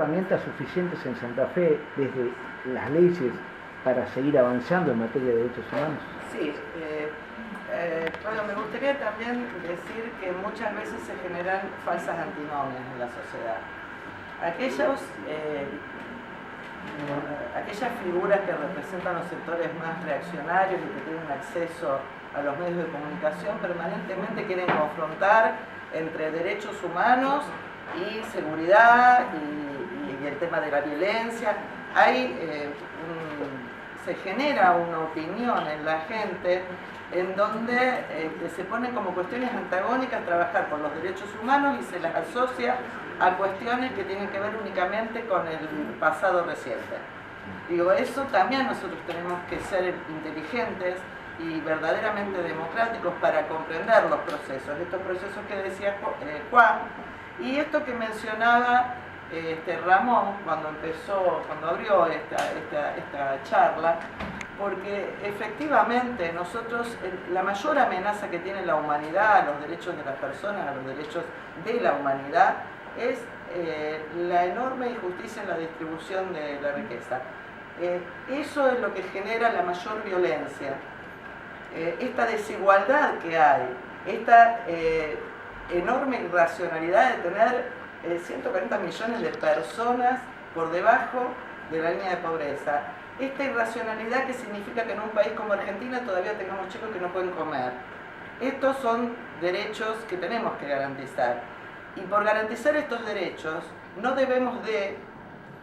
herramientas suficientes en Santa Fe desde las leyes para seguir avanzando en materia de derechos humanos? Sí, bueno, me gustaría también decir que muchas veces se generan falsas antinomias en la sociedad. Aquellas figuras que representan los sectores más reaccionarios y que tienen acceso a los medios de comunicación permanentemente quieren confrontar entre derechos humanos y seguridad y el tema de la violencia. Se genera una opinión en la gente en donde se ponen como cuestiones antagónicas trabajar por los derechos humanos y se las asocia a cuestiones que tienen que ver únicamente con el pasado reciente. Digo, eso también nosotros tenemos que ser inteligentes y verdaderamente democráticos para comprender los procesos, estos procesos que decía Juan, y esto que mencionaba Ramón cuando abrió esta charla, porque efectivamente nosotros, la mayor amenaza que tiene la humanidad a los derechos de las personas, a los derechos de la humanidad, es la enorme injusticia en la distribución de la riqueza. Eso es lo que genera la mayor violencia. Esta desigualdad que hay, esta enorme irracionalidad de tener 140 millones de personas por debajo de la línea de pobreza. Esta irracionalidad que significa que en un país como Argentina todavía tengamos chicos que no pueden comer. Estos son derechos que tenemos que garantizar. Y por garantizar estos derechos no debemos de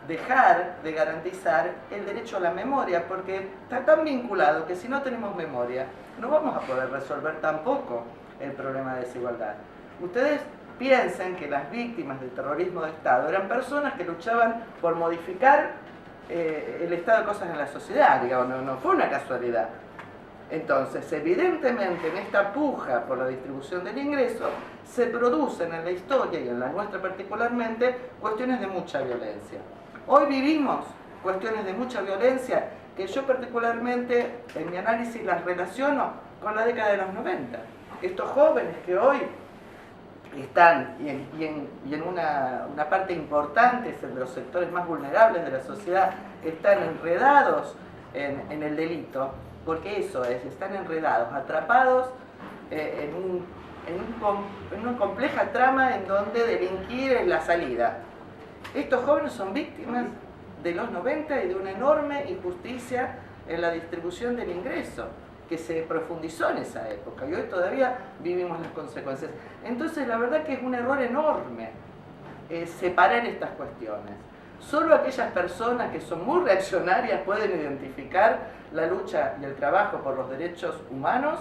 dejar de garantizar el derecho a la memoria, porque está tan vinculado que si no tenemos memoria no vamos a poder resolver tampoco el problema de desigualdad. Ustedes piensen que las víctimas del terrorismo de Estado eran personas que luchaban por modificar el estado de cosas en la sociedad, digamos, no fue una casualidad. Entonces, evidentemente, en esta puja por la distribución del ingreso, se producen en la historia y en la nuestra particularmente cuestiones de mucha violencia. Hoy vivimos cuestiones de mucha violencia que yo particularmente en mi análisis las relaciono con la década de los 90. Estos jóvenes que hoy están, y en una parte importante de los sectores más vulnerables de la sociedad, están enredados en el delito, porque eso es, están enredados, atrapados en una compleja trama en donde delinquir es la salida. Estos jóvenes son víctimas de los 90 y de una enorme injusticia en la distribución del ingreso, que se profundizó en esa época y hoy todavía vivimos las consecuencias. Entonces la verdad que es un error enorme separar estas cuestiones. Solo aquellas personas que son muy reaccionarias pueden identificar la lucha y el trabajo por los derechos humanos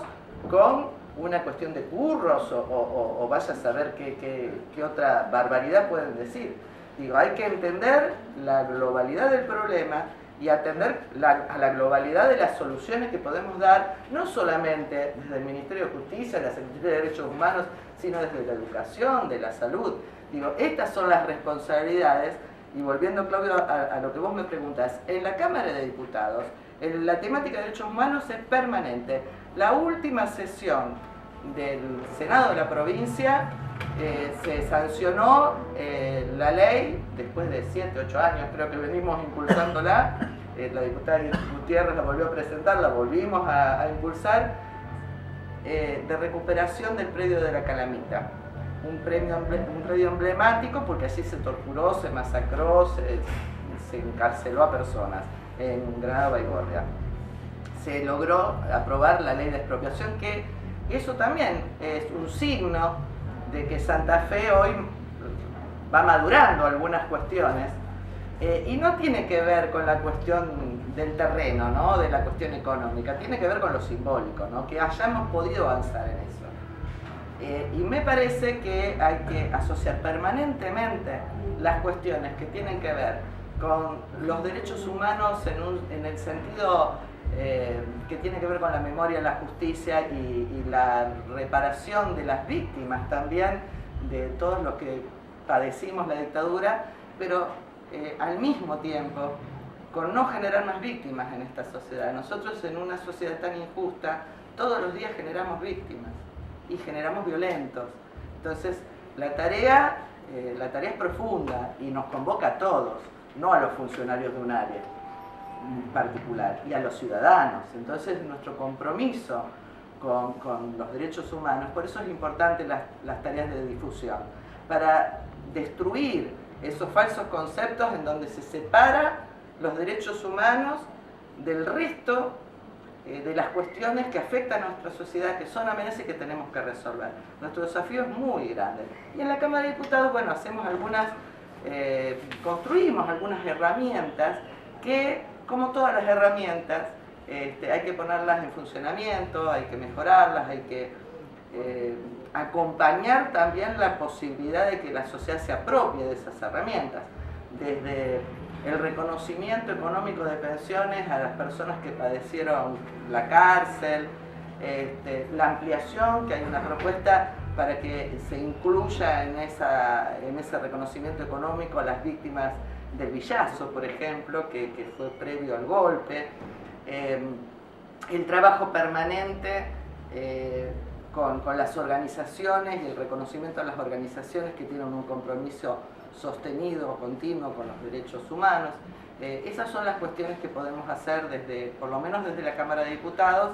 con una cuestión de curros o vaya a saber qué otra barbaridad pueden decir. Digo, hay que entender la globalidad del problema y atender a la globalidad de las soluciones que podemos dar, no solamente desde el Ministerio de Justicia, la Secretaría de Derechos Humanos, sino desde la educación, de la salud. Digo, estas son las responsabilidades, y volviendo, Claudio, a lo que vos me preguntás, en la Cámara de Diputados, la temática de derechos humanos es permanente. La última sesión del Senado de la provincia se sancionó la ley, después de 7, 8 años creo que venimos impulsándola, la diputada Gutiérrez la volvió a presentar, la volvimos a impulsar, de recuperación del predio de la Calamita. Un predio emblemático porque allí se torturó, se masacró, se encarceló a personas en Granada Baigorria. Se logró aprobar la ley de expropiación, que eso también es un signo de que Santa Fe hoy va madurando algunas cuestiones y no tiene que ver con la cuestión del terreno, ¿no? De la cuestión económica, tiene que ver con lo simbólico, ¿no? Que hayamos podido avanzar en eso. Y me parece que hay que asociar permanentemente las cuestiones que tienen que ver con los derechos humanos en el sentido que tiene que ver con la memoria, la justicia y la reparación de las víctimas también de todos los que padecimos la dictadura, pero al mismo tiempo con no generar más víctimas en esta sociedad. Nosotros en una sociedad tan injusta todos los días generamos víctimas y generamos violentos. Entonces la tarea la tarea es profunda y nos convoca a todos, no a los funcionarios de un área particular, y a los ciudadanos. Entonces nuestro compromiso con los derechos humanos, por eso es importante las tareas de difusión, para destruir esos falsos conceptos en donde se separa los derechos humanos del resto de las cuestiones que afectan a nuestra sociedad, que son amenazas y que tenemos que resolver. Nuestro desafío es muy grande. Y en la Cámara de Diputados, bueno, hacemos construimos algunas herramientas que, como todas las herramientas, hay que ponerlas en funcionamiento, hay que mejorarlas, hay que acompañar también la posibilidad de que la sociedad se apropie de esas herramientas, desde el reconocimiento económico de pensiones a las personas que padecieron la cárcel, la ampliación, que hay una propuesta para que se incluya en ese reconocimiento económico a las víctimas del Villazo, por ejemplo, que fue previo al golpe, el trabajo permanente con las organizaciones y el reconocimiento a las organizaciones que tienen un compromiso sostenido, continuo con los derechos humanos. Esas son las cuestiones que podemos hacer por lo menos desde la Cámara de Diputados,